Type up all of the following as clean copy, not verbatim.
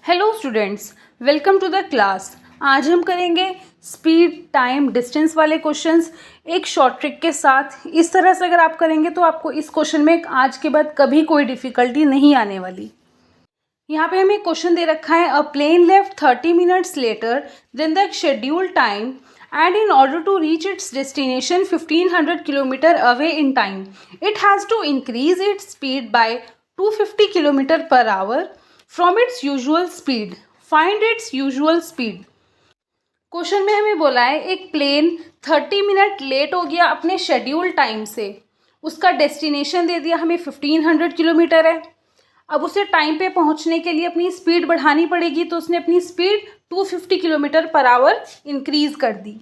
Hello students, welcome to the class. आज हम करेंगे स्पीड, टाइम, डिस्टेंस वाले क्वेश्चंस एक शॉर्ट ट्रिक के साथ। इस तरह से अगर आप करेंगे तो आपको इस क्वेश्चन में आज के बाद कभी कोई डिफ़िकल्टी नहीं आने वाली। यहाँ पे हमें क्वेश्चन दे रखा है, a plane left 30 minutes later then the schedule time and in order to reach its destination 1500 kilometer away in time, it has to increase its speed by 250 kilometer per hour from its usual speed. Find its usual speed. Question में हमें बोला है एक plane 30 minute late हो गया अपने schedule time से, उसका डेस्टिनेशन दे दिया हमें 1500 किलोमीटर है। अब उसे टाइम पे पहुंचने के लिए अपनी स्पीड बढ़ानी पड़ेगी, तो उसने अपनी speed 250 kilometre per our increase कर दी।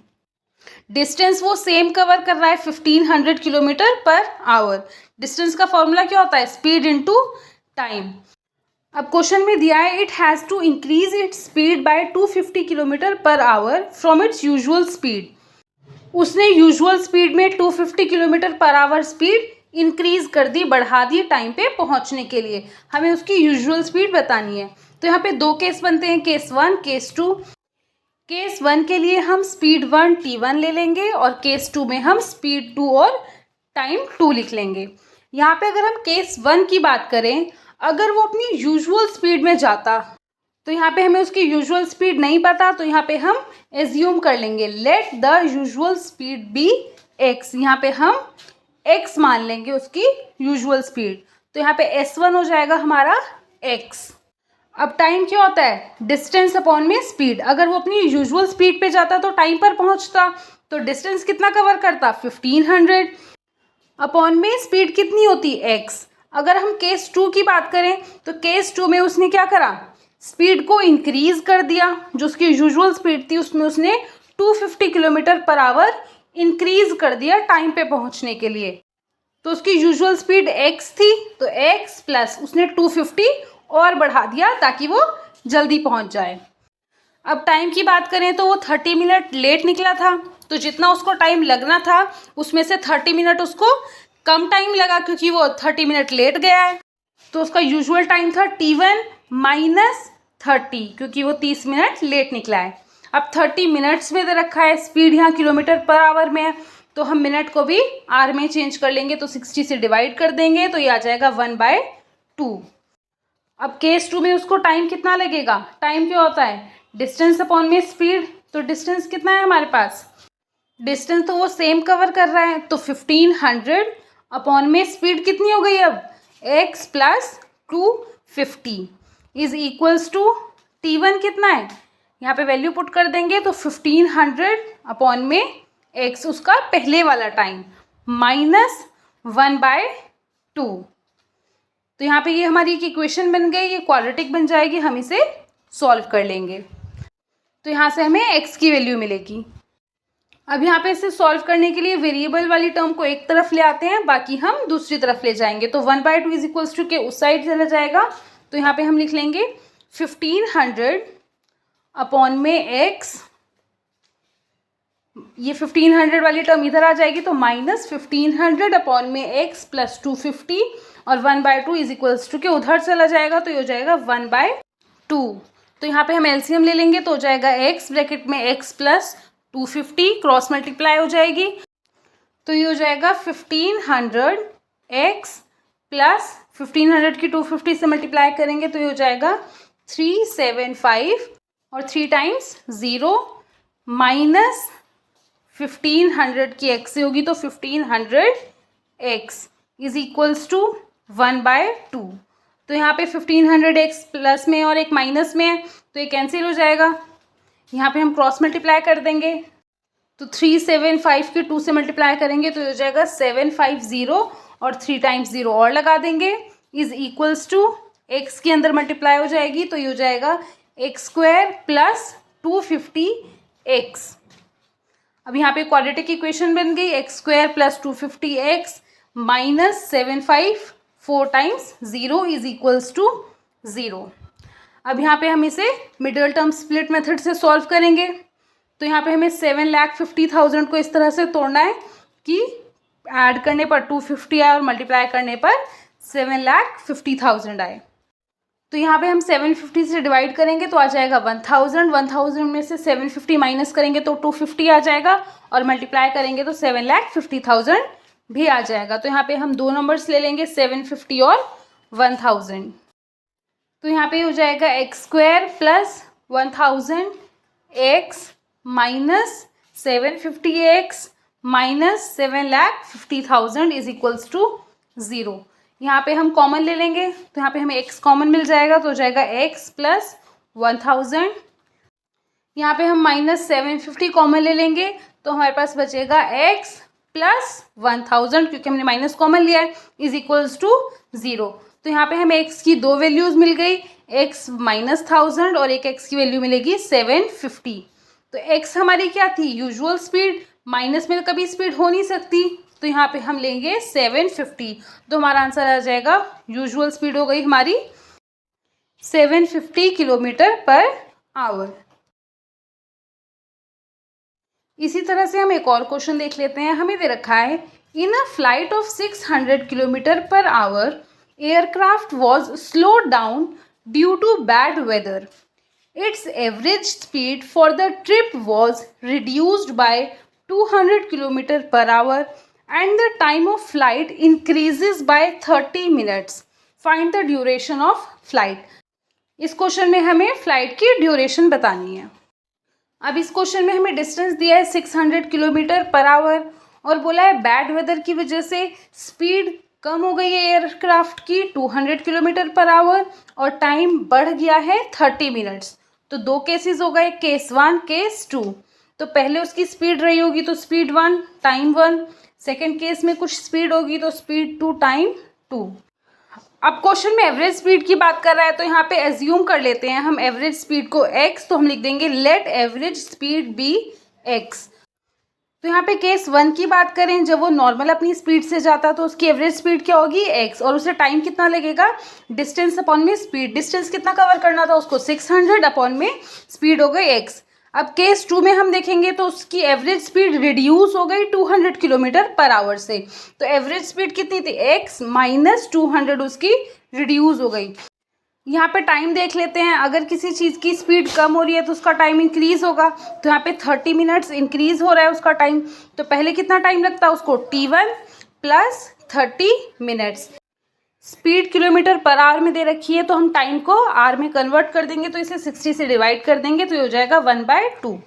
डिस्टेंस वो सेम कवर कर रहा है 1500 किलोमीटर पर आवर। डिस्टेंस का फॉर्मूला क्या होता है? Speed into time. अब क्वेश्चन में दिया है it has to increase its speed by 250 kilometre per hour from its usual speed. उसने यूजुअल स्पीड में 250 kilometre per our speed increase कर दी, बढ़ा दी टाइम पे पहुंचने के लिए। हमें उसकी यूजुअल स्पीड बतानी है। तो यहाँ पे दो केस बनते हैं, केस 1, केस 2। केस 1 के लिए हम स्पीड 1 t1 ले लेंगे और केस 2 में हम स्पीड 2 और टाइम 2 लिख लेंगे। यहाँ पे अगर हम केस 1 की बात करें, अगर वो अपनी यूजुअल स्पीड में जाता तो यहाँ पे हमें उसकी यूजुअल स्पीड नहीं पता, तो यहाँ पे हम एज्यूम कर लेंगे let the usual speed be x। यहाँ पे हम x मान लेंगे उसकी यूजुअल स्पीड, तो यहाँ पे s1 हो जाएगा हमारा x। अब टाइम क्या होता है? डिस्टेंस अपॉन में स्पीड। अगर वो अपनी यूजुअल स्पीड पे जाता तो टाइम पर पहुंचता, तो डिस्टेंस कितना कवर करता? 1500 अपॉन में स्पीड कितनी होती? x। अगर हम केस 2 की बात करें तो केस 2 में उसने क्या करा? स्पीड को इंक्रीज कर दिया। जो उसकी यूजुअल स्पीड थी उसमें उसने 250 किलोमीटर पर आवर इंक्रीज कर दिया टाइम पे पहुंचने के लिए। तो उसकी यूजुअल स्पीड x थी, तो x प्लस उसने 250 और बढ़ा दिया ताकि वो जल्दी पहुंच जाए। अब टाइम की बात करें तो वो 30 मिनट लेट निकला था, तो जितना उसको टाइम लगना था उसमें से 30 मिनट उसको कम टाइम लगा क्योंकि वो 30 मिनट लेट गया है। तो उसका यूजुअल टाइम था t1 माइनस 30, क्योंकि वो 30 मिनट लेट निकला है। अब 30 मिनट्स में दे रखा है, स्पीड यहाँ किलोमीटर पर आवर में है, तो हम मिनट को भी आर में चेंज कर लेंगे, तो 60 से डिवाइड कर देंगे तो ये आ जाएगा 1/2। अब केस 2 में उसको टाइम कितना लगेगा? टाइम क्या होता है? डिस्टेंस अपॉन में स्पीड। तो डिस्टेंस कितना है हमारे पास? डिस्टेंस तो वो सेम कवर कर रहा है, तो 1500 अपॉन में स्पीड कितनी हो गई? अब x plus 250 is equals to t1 कितना है? यहाँ पे वैल्यू पुट कर देंगे तो 1500 अपॉन में x उसका पहले वाला टाइम माइनस 1/2। तो यहाँ पे ये हमारी एक इक्वेशन बन गई, ये क्वाड्रेटिक बन जाएगी, हम इसे सॉल्व कर लेंगे। तो यहाँ से हमें x की वैल्यू मिलेगी। अब यहाँ पे इसे सॉल्व करने के लिए वेरिएबल वाली टर्म को एक तरफ ले आते हैं, बाकी हम दूसरी तरफ ले जाएंगे। तो 1/2 इज इक्वल्स टू के उस साइड चला जाएगा, तो यहाँ पे हम लिख लेंगे 1500 अपॉन में x। ये 1500 वाली टर्म इधर आ जाएगी, तो माइनस 1500 अपॉन में x प्लस 250 और 1/2 इज इक्वल्स टू के उधर चला जाएगा, तो ये हो जाएगा 1/2। तो यहाँ पे हम एलसीएम ले लेंगे, तो हो जाएगा x ब्रैकेट में x प्लस 250 क्रॉस मल्टीप्लाई हो जाएगी, तो ये हो जाएगा 1500 x प्लस 1500 की 250 से मल्टीप्लाई करेंगे तो ये हो जाएगा 375 और 3 टाइम्स 0 माइनस 1500 की x से होगी, तो 1500 x इज इक्वल्स टू 1/2। तो यहाँ पे 1500 x प्लस में और एक माइनस में है, तो ये कैंसिल हो जाएगा। यहाँ पे हम क्रॉस मल्टीप्लाई कर देंगे, तो 375 की 2 से मल्टीप्लाई करेंगे तो हो जाएगा 750 और 3 टाइम्स 0 और लगा देंगे इज इक्वल्स टू x के अंदर मल्टीप्लाई हो जाएगी, तो ये हो जाएगा x² प्लस 250x। अब यहाँ पे क्वाड्रेटिक इक्वेशन बन गई, x² plus 250x minus 75 4 times 0 is equals to 0। अब यहाँ पे हम इसे मिडिल टर्म स्प्लिट मेथड से सॉल्व करेंगे, तो यहाँ पे हमें 7,50,000 को इस तरह से तोड़ना है कि ऐड करने पर 250 आए और मल्टीप्लाई करने पर 7,50,000 आए। तो यहाँ पे हम 750 से डिवाइड करेंगे तो आ जाएगा 1000, 1000 में से 750 माइनस करेंगे तो 250 आ जाएगा, और मल्टीप्लाई करेंगे तो 7,50,000 भी आ जाएगा। तो यहाँ पे हम दो नंबर्स ले लेंगे, 750 और 1000। तो यहाँ पे हो जाएगा x² plus 1000 x minus 750x minus 7,50,000 is equals to 0। यहाँ पे हम कॉमन ले लेंगे तो यहाँ पे हमें x कॉमन मिल जाएगा तो हो जाएगा x प्लस 1000। यहाँ पे हम माइनस 750 कॉमन ले लेंगे तो हमारे पास बचेगा x प्लस 1000, क्योंकि हमने माइनस कॉमन लिया है, इज इक्वल्स टू 0। तो यहाँ पे हमें x की दो वैल्यूज़ मिल गई, x माइनस 1000 और एक x की वैल्यू मिलेगी 750। तो x हमारी क्या थी, यूजुअल स्पीड, माइनस में तो कभी स्पीड हो नहीं सकती, तो यहाँ पे हम लेंगे 750। तो हमारा आंसर आ जाएगा, यूजुअल स्पीड हो गई हमारी 750 किलोमीटर पर आवर। इसी तरह से हम एक और क्वेश्चन देख लेते हैं। हमें दे रखा है, in a flight of 600 kilometer per hour aircraft was slowed down due to bad weather. Its average speed for the trip was reduced by 200 km per hour and the time of flight increases by 30 minutes. Find the duration of flight. इस question में हमें flight की duration बतानी है। अब इस question में हमें डिस्टेंस दिया है 600 किलोमीटर पर आवर और बोला है बैड वेदर की वजह से स्पीड कम हो गई है एयरक्राफ्ट की 200 किलोमीटर पर आवर और टाइम बढ़ गया है 30 मिनट्स। तो दो केसेस हो गए, केस 1 केस 2। तो पहले उसकी स्पीड रही होगी तो स्पीड 1 टाइम 1, सेकेंड केस में कुछ स्पीड होगी तो स्पीड 2 टाइम 2। अब क्वेश्चन में एवरेज स्पीड की बात कर रहा है तो यहाँ पे एज्यूम कर लेते हैं हम एवरेज स्पीड को x, तो हम लिख देंगे let average speed be x। तो यहाँ पे केस 1 की बात करें, जब वो नॉर्मल अपनी स्पीड से जाता तो उसकी एवरेज स्पीड क्या होगी x, और उसे टाइम कितना लगेगा, डिस्टेंस अपॉन में स्पीड, डिस्टेंस कितना कवर करना था उसको 600 अपॉन में स्पीड हो गई x। अब केस 2 में हम देखेंगे तो उसकी एवरेज स्पीड रिड्यूस हो गई 200 किलोमीटर पर आवर से। तो एवरेज स्पीड कितनी थी, x माइनस 200 उसकी रिड्यूस हो गई। यहाँ पे टाइम देख लेते हैं, अगर किसी चीज़ की स्पीड कम हो रही है तो उसका टाइम इंक्रीज़ होगा, तो यहाँ पे 30 मिनट्स इंक्रीज़ हो रहा है उसका टाइम। तो पहले कितना टाइम लगता है उसको, t1 plus 30 minutes. Speed kilometre per our में दे रखी है तो हम टाइम को आर में कन्वर्ट कर देंगे, तो इसे 60 से डिवाइड कर देंगे तो ये हो जाएगा 1/2।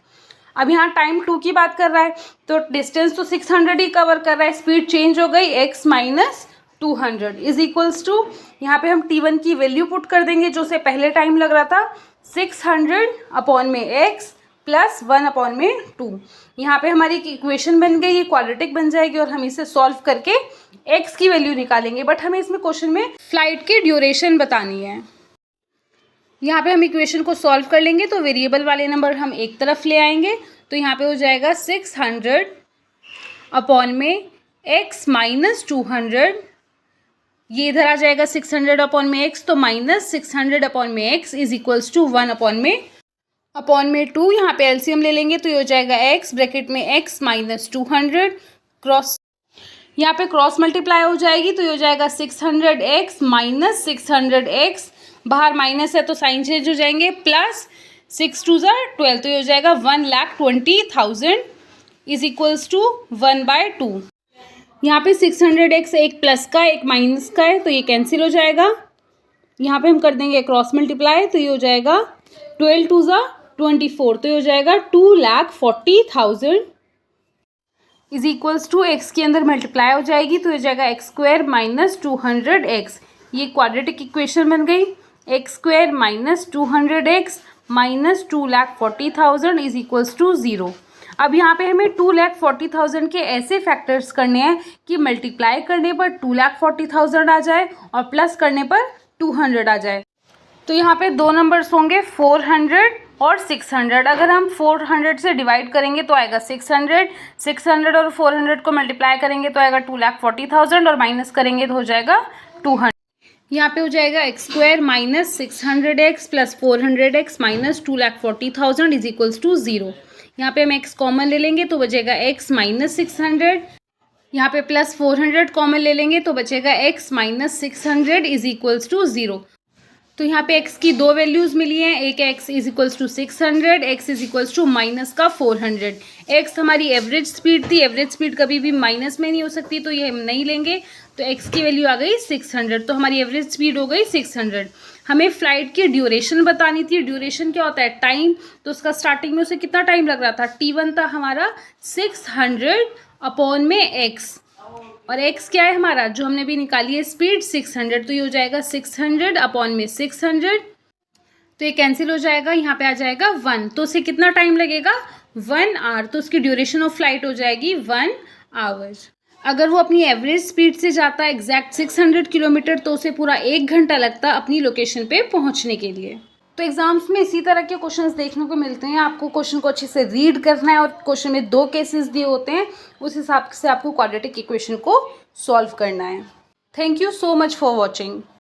अब यहाँ टाइम 2 की बात कर रहा है तो डिस्टेंस तो 600 ही कवर कर रहा है, स्पीड चेंज हो गई x minus 200 is equals to, यहाँ पे हम t1 की वैल्यू पुट कर देंगे जो से पहले टाइम लग रहा था 600 अपॉन में x प्लस 1 अपॉन में 2। यहाँ पे हमारी इक्वेशन बन गई, ये क्वाड्रेटिक बन जाएगी और हम इसे सॉल्व करके x की वैल्यू निकालेंगे। बट हमें इसमें क्वेश्चन में फ्लाइट की ड्यूरेशन बतानी है। यहाँ पे हम इक्वेशन को सॉल्व कर लेंगे तो वेरिएबल वाले नंबर हम एक तरफ ले आएंगे, तो यहाँ पे हो जाएगा 600 अपॉन में x माइनस 200, ये इधर आ जाएगा 600 अपॉन में x, तो माइनस 600 अपॉन में x is equals to 1 upon में 2। यहाँ पे एलसीएम ले लेंगे तो ये हो जाएगा x ब्रैकेट में x माइनस 200 क्रॉस, यहाँ पे क्रॉस मल्टीप्लाई हो जाएगी तो ये हो जाएगा 600x माइनस 600x, बाहर माइनस है तो साइन चेंज हो जाएंगे, प्लस 6 2 12 तो ये हो जाएगा 1,20,000 इज इक्वल्स टू 1/2। यहाँ पे 600x एक प्लस का एक माइनस का है तो ये कैंसिल हो जाएगा। यहाँ पे हम कर देंगे क्रॉस मल्टीप्लाई तो ये हो जाएगा 12 2 24 तो ये हो जाएगा 2,40,000 इज इक्वल्स टू x के अंदर मल्टीप्लाई हो जाएगी तो ये हो जाएगा x² माइनस 200x। ये क्वाड्रेटिक इक्वेशन बन गई, x² minus 200x minus 2,40,000 is equals to 0। अब यहाँ पे हमें 2,40,000 के ऐसे फैक्टर्स करने हैं कि मल्टीप्लाई करने पर 2,40,000 आ जाए और प्लस करने पर 200 आ जाए। तो यहाँ पे दो नंबर्स होंगे 400 और 600। अगर हम 400 से डिवाइड करेंगे तो आएगा 600, 600 और 400 को मल्टीप्लाई करेंगे तो आएगा 2,40,000 और माइनस करेंगे तो हो जाएगा 200। यहाँ पे हो जाएगा x² minus 600x plus 400x minus 2,40,000 is equals to 0। यहाँ पे हम x कॉमन ले लेंगे तो बचेगा x माइनस 600, यहाँ पे प्लस 400 कॉमन ले लेंगे तो बचेगा x minus 600 is equals to 0। तो यहाँ पे x की दो वैल्यूज़ मिली हैं, एक x is equals to 600, x is equals to minus का 400। x हमारी एवरेज स्पीड थी, एवरेज स्पीड कभी भी माइनस में नहीं हो सकती, तो ये हम नहीं लेंगे। तो x की वैल्यू आ गई 600, तो हमारी एवरेज स्पीड हो गई 600। हमें फ़्लाइट की ड्यूरेशन बतानी थी। ड्यूरेशन क्या होता है? टाइम। तो उसका स्टार्टिंग में उसे कितना टाइम लग रहा था? t1 था हमारा 600 अपॉन में x, और x क्या है हमारा, जो हमने भी निकाली है स्पीड 600, तो ये हो जाएगा 600 अपॉन में 600, तो ये कैंसिल हो जाएगा, यहाँ पे आ जाएगा 1, तो उसे कितना टाइम लगेगा? 1 आवर, तो उसकी ड्यूरेशन ऑफ फ्लाइट हो जाएगी 1 आवर। अगर वो अपनी एवरेज स्पीड से जाता है एग्जैक्ट 600 किलोमीटर, तो उसे पूरा 1 घंटा लगता अपनी लोकेशन पे पहुँचने के लिए। तो एग्जाम्स में इसी तरह के क्वेश्चंस देखने को मिलते हैं। आपको क्वेश्चन को अच्छे से रीड करना है, और क्वेश्चन में 2 केसेस दिए होते हैं, उस हिसाब से आपको क्वाड्रेटिक इक्वेशन को सॉल्व करना है। Thank you so much for watching.